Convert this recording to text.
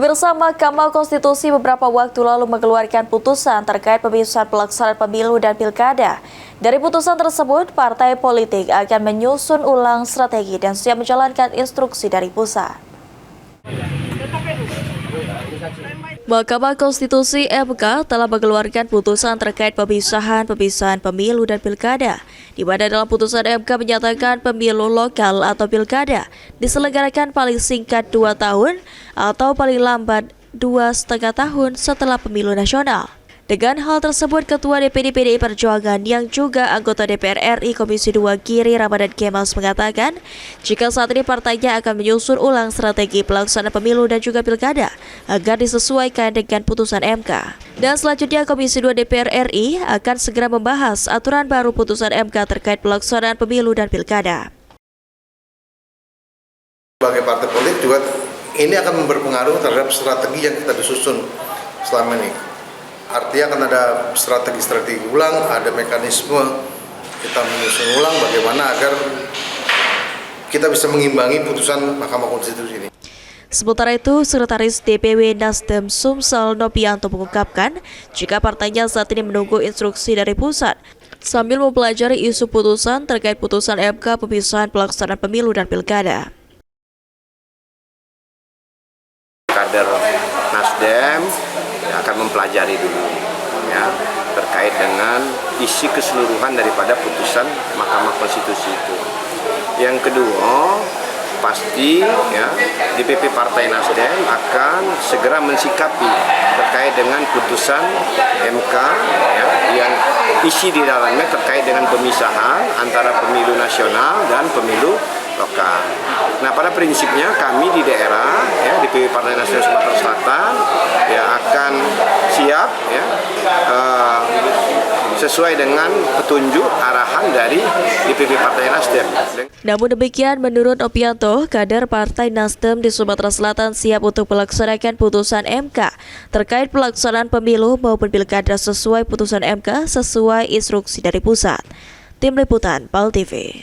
Pemirsa, Mahkamah Konstitusi beberapa waktu lalu mengeluarkan putusan terkait pemisahan pelaksanaan pemilu dan pilkada. Dari putusan tersebut, partai politik akan menyusun ulang strategi dan siap menjalankan instruksi dari pusat. Mahkamah Konstitusi (MK) telah mengeluarkan putusan terkait pemisahan pemilu dan pilkada, di mana dalam putusan MK menyatakan pemilu lokal atau pilkada diselenggarakan paling singkat 2 tahun atau paling lambat 2,5 tahun setelah pemilu nasional. Dengan hal tersebut, Ketua DPD PDI Perjuangan yang juga anggota DPR RI Komisi 2 Giri Ramadhan Kemas mengatakan, jika saat ini partainya akan menyusun ulang strategi pelaksanaan pemilu dan juga pilkada agar disesuaikan dengan putusan MK. Dan selanjutnya, Komisi 2 DPR RI akan segera membahas aturan baru putusan MK terkait pelaksanaan pemilu dan pilkada. Sebagai partai politik juga ini akan berpengaruh terhadap strategi yang kita disusun selama ini. Artinya akan ada strategi ulang, ada mekanisme kita menyusun ulang bagaimana agar kita bisa mengimbangi putusan Mahkamah Konstitusi ini. Sementara itu, Sekretaris DPW Nasdem Sumsel Nopianto mengungkapkan jika partainya saat ini menunggu instruksi dari pusat sambil mempelajari isu putusan terkait putusan MK pemisahan pelaksanaan pemilu dan pilkada. Kader Nasdem akan mempelajari dulu ya terkait dengan isi keseluruhan daripada putusan Mahkamah Konstitusi itu. Yang kedua, pasti ya DPP Partai Nasdem akan segera mensikapi terkait dengan putusan MK ya, yang isi di dalamnya terkait dengan pemisahan antara pemilu nasional dan pemilu lokal. Nah, pada prinsipnya kami di daerah ya DPP Partai Nasdem Sumatera Selatan ya akan siap ya sesuai dengan petunjuk arahan dari DPP Partai Nasdem. Namun demikian, menurut Nopianto, kader Partai Nasdem di Sumatera Selatan siap untuk melaksanakan putusan MK terkait pelaksanaan pemilu maupun pilkada sesuai putusan MK sesuai instruksi dari pusat. Tim Liputan PAL TV.